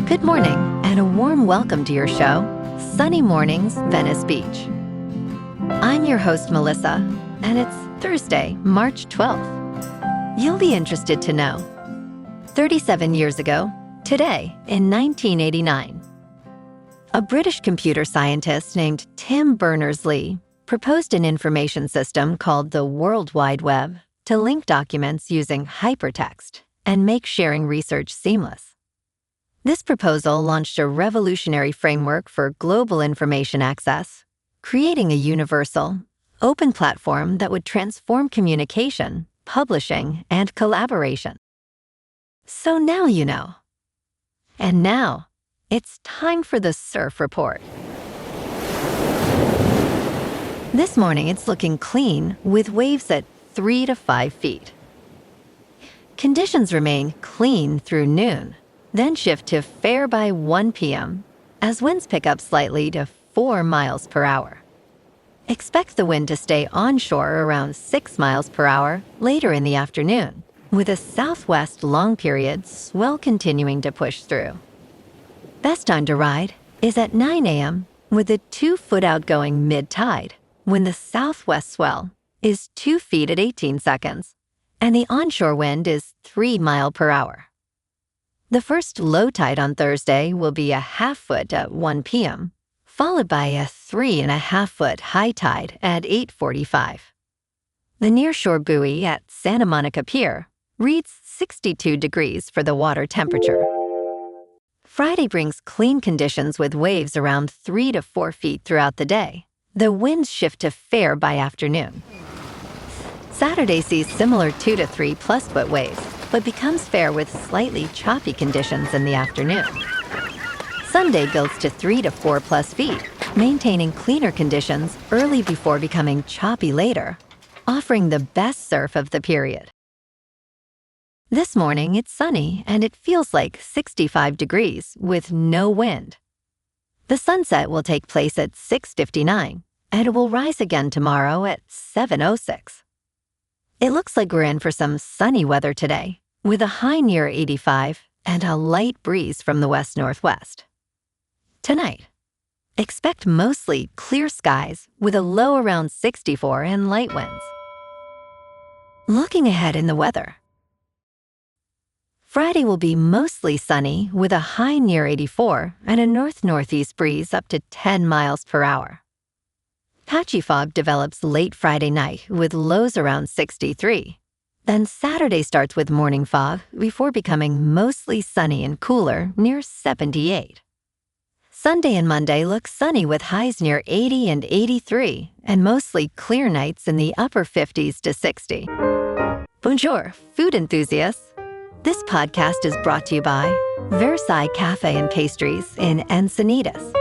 Good morning, and a warm welcome to your show, Sunny Mornings, Venice Beach. I'm your host, Melissa, and it's Thursday, March 12th. You'll be interested to know. 37 years ago, today, in 1989, a British computer scientist named Tim Berners-Lee proposed an information system called the World Wide Web to link documents using hypertext and make sharing research seamless. This proposal launched a revolutionary framework for global information access, creating a universal, open platform that would transform communication, publishing, and collaboration. So now you know. And now, it's time for the Surf Report. This morning, it's looking clean with waves at 3 to 5 feet. Conditions remain clean through noon, then shift to fair by 1 p.m. as winds pick up slightly to 4 miles per hour. Expect the wind to stay onshore around 6 miles per hour later in the afternoon, with a southwest long period swell continuing to push through. Best time to ride is at 9 a.m. with a 2-foot outgoing mid-tide, when the southwest swell is 2 feet at 18 seconds, and the onshore wind is 3 miles per hour. The first low tide on Thursday will be a 1/2 foot at 1 p.m., followed by a 3.5 foot high tide at 8:45. The nearshore buoy at Santa Monica Pier reads 62 degrees for the water temperature. Friday brings clean conditions with waves around 3 to 4 feet throughout the day. The winds shift to fair by afternoon. Saturday sees similar 2 to 3 plus foot waves, but becomes fair with slightly choppy conditions in the afternoon. Sunday builds to 3 to 4 plus feet, maintaining cleaner conditions early before becoming choppy later, offering the best surf of the period. This morning, it's sunny and it feels like 65 degrees with no wind. The sunset will take place at 6:59, and it will rise again tomorrow at 7:06. It looks like we're in for some sunny weather today, with a high near 85 and a light breeze from the west-northwest. Tonight, expect mostly clear skies with a low around 64 and light winds. Looking ahead in the weather, Friday will be mostly sunny with a high near 84 and a north-northeast breeze up to 10 miles per hour. Patchy fog develops late Friday night with lows around 63. Then Saturday starts with morning fog before becoming mostly sunny and cooler near 78. Sunday and Monday look sunny with highs near 80 and 83 and mostly clear nights in the upper 50s to 60. Bonjour, food enthusiasts. This podcast is brought to you by Versailles Cafe and Pastries in Encinitas.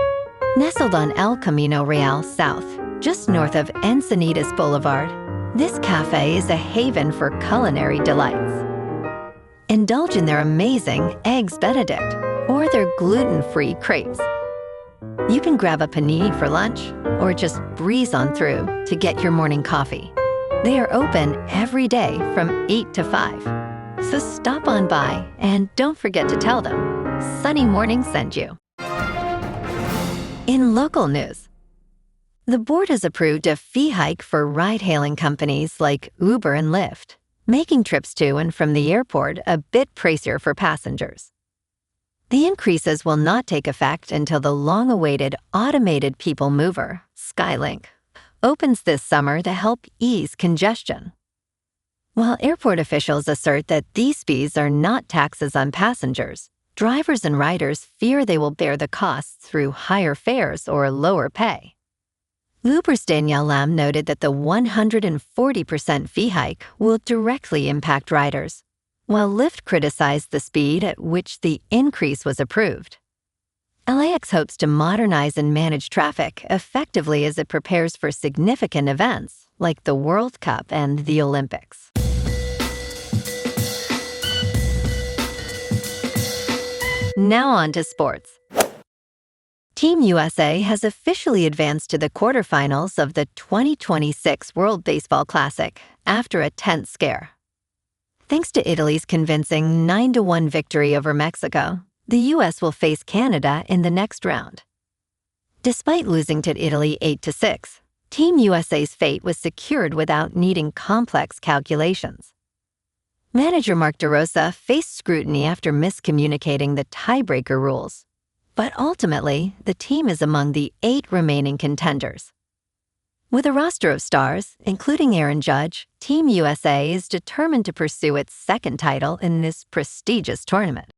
Nestled on El Camino Real South, just north of Encinitas Boulevard, this cafe is a haven for culinary delights. Indulge in their amazing Eggs Benedict or their gluten-free crepes. You can grab a panini for lunch or just breeze on through to get your morning coffee. They are open every day from 8 to 5. So stop on by and don't forget to tell them Sunny Morning sent you. In local news, the board has approved a fee hike for ride-hailing companies like Uber and Lyft, making trips to and from the airport a bit pricier for passengers. The increases will not take effect until the long-awaited automated people mover, Skylink, opens this summer to help ease congestion. While airport officials assert that these fees are not taxes on passengers, drivers and riders fear they will bear the costs through higher fares or lower pay. Uber's Danielle Lam noted that the 140% fee hike will directly impact riders, while Lyft criticized the speed at which the increase was approved. LAX hopes to modernize and manage traffic effectively as it prepares for significant events like the World Cup and the Olympics. Now on to sports. Team USA has officially advanced to the quarterfinals of the 2026 World Baseball Classic after a tense scare. Thanks to Italy's convincing 9-1 victory over Mexico, the U.S. will face Canada in the next round. Despite losing to Italy 8-6, Team USA's fate was secured without needing complex calculations. Manager Mark DeRosa faced scrutiny after miscommunicating the tiebreaker rules, but ultimately, the team is among the 8 remaining contenders. With a roster of stars, including Aaron Judge, Team USA is determined to pursue its second title in this prestigious tournament.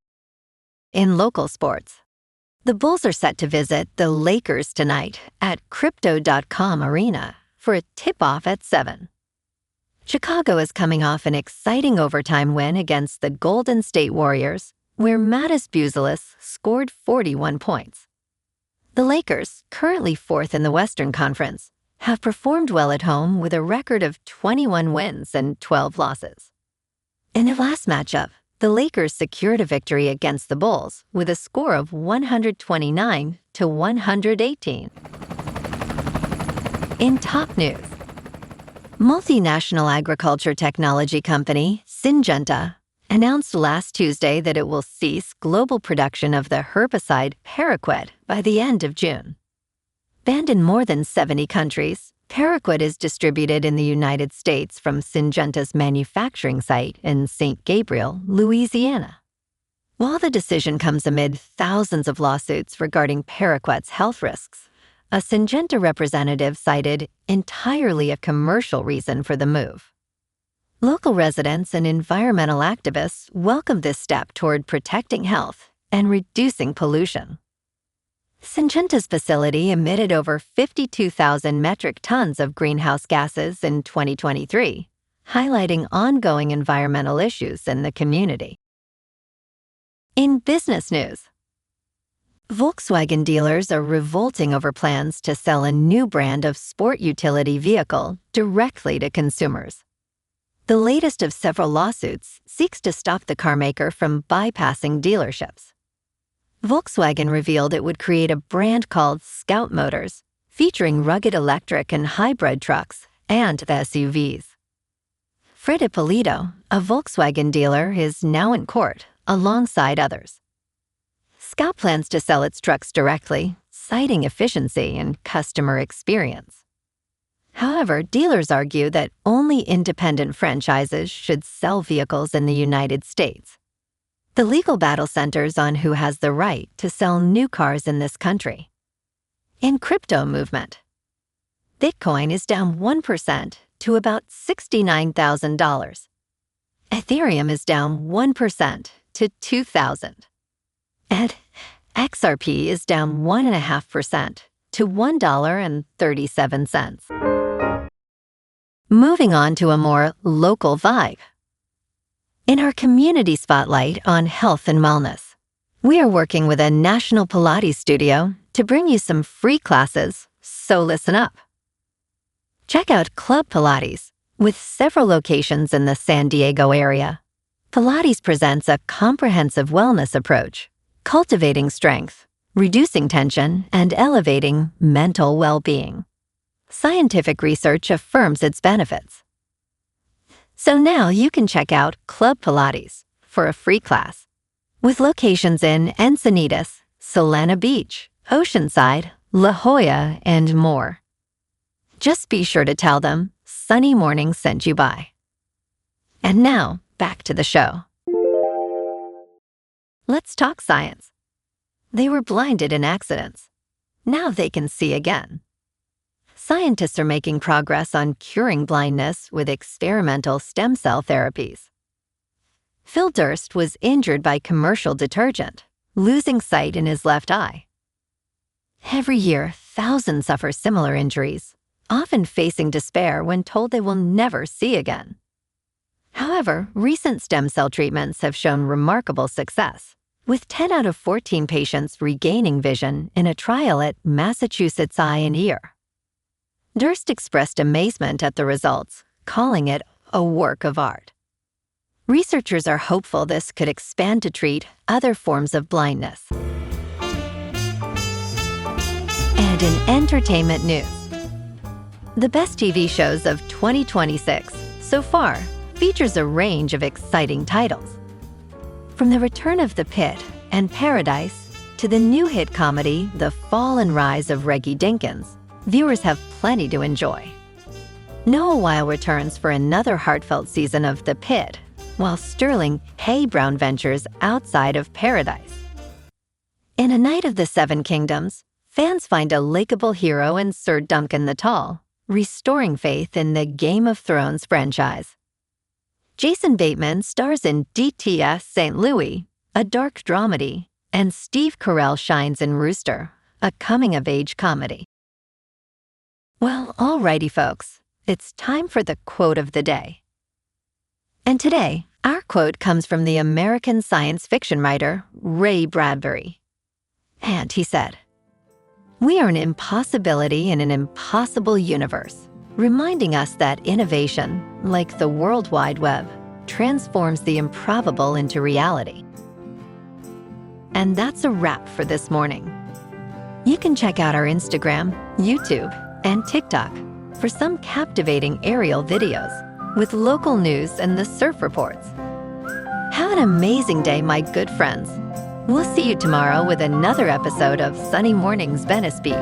In local sports, the Bulls are set to visit the Lakers tonight at Crypto.com Arena for a tip-off at 7. Chicago is coming off an exciting overtime win against the Golden State Warriors, where Mattis Buzelis scored 41 points. The Lakers, currently 4th in the Western Conference, have performed well at home with a record of 21 wins and 12 losses. In their last matchup, the Lakers secured a victory against the Bulls with a score of 129-118. In top news, multinational agriculture technology company Syngenta announced last Tuesday that it will cease global production of the herbicide paraquat by the end of June. Banned in more than 70 countries, paraquat is distributed in the United States from Syngenta's manufacturing site in St. Gabriel, Louisiana. While the decision comes amid thousands of lawsuits regarding paraquat's health risks, a Syngenta representative cited entirely a commercial reason for the move. Local residents and environmental activists welcome this step toward protecting health and reducing pollution. Syngenta's facility emitted over 52,000 metric tons of greenhouse gases in 2023, highlighting ongoing environmental issues in the community. In business news, Volkswagen dealers are revolting over plans to sell a new brand of sport utility vehicle directly to consumers. The latest of several lawsuits seeks to stop the carmaker from bypassing dealerships. Volkswagen revealed it would create a brand called Scout Motors, featuring rugged electric and hybrid trucks and the SUVs. Fred Ippolito, a Volkswagen dealer, is now in court alongside others. Scout plans to sell its trucks directly, citing efficiency and customer experience. However, dealers argue that only independent franchises should sell vehicles in the United States. The legal battle centers on who has the right to sell new cars in this country. In crypto movement, Bitcoin is down 1% to about $69,000. Ethereum is down 1% to $2,000. And XRP is down 1.5% to $1.37. Moving on to a more local vibe. In our community spotlight on health and wellness, we are working with a national Pilates studio to bring you some free classes, so listen up. Check out Club Pilates, with several locations in the San Diego area. Pilates presents a comprehensive wellness approach, cultivating strength, reducing tension, and elevating mental well-being. Scientific research affirms its benefits. So now you can check out Club Pilates for a free class, with locations in Encinitas, Solana Beach, Oceanside, La Jolla, and more. Just be sure to tell them Sunny Morning sent you by. And now, back to the show. Let's talk science. They were blinded in accidents. Now they can see again. Scientists are making progress on curing blindness with experimental stem cell therapies. Phil Durst was injured by commercial detergent, losing sight in his left eye. Every year, thousands suffer similar injuries, often facing despair when told they will never see again. However, recent stem cell treatments have shown remarkable success, with 10 out of 14 patients regaining vision in a trial at Massachusetts Eye and Ear. Durst expressed amazement at the results, calling it a work of art. Researchers are hopeful this could expand to treat other forms of blindness. And in entertainment news, the best TV shows of 2026 so far features a range of exciting titles. From The Return of the Pit, and Paradise to the new hit comedy The Fall and Rise of Reggie Dinkins, viewers have plenty to enjoy. Noah Weil returns for another heartfelt season of The Pit, while Sterling Hay Brown ventures outside of Paradise. In A Night of the Seven Kingdoms, fans find a likable hero in Sir Duncan the Tall, restoring faith in the Game of Thrones franchise. Jason Bateman stars in DTS St. Louis, a dark dramedy, and Steve Carell shines in Rooster, a coming-of-age comedy. Well, alrighty folks, it's time for the quote of the day. And today, our quote comes from the American science fiction writer Ray Bradbury. And he said, "We are an impossibility in an impossible universe, reminding us that innovation, like the World Wide Web, transforms the improbable into reality." And that's a wrap for this morning. You can check out our Instagram, YouTube, and TikTok for some captivating aerial videos with local news and the surf reports. Have an amazing day, my good friends. We'll see you tomorrow with another episode of Sunny Mornings Venice Beach.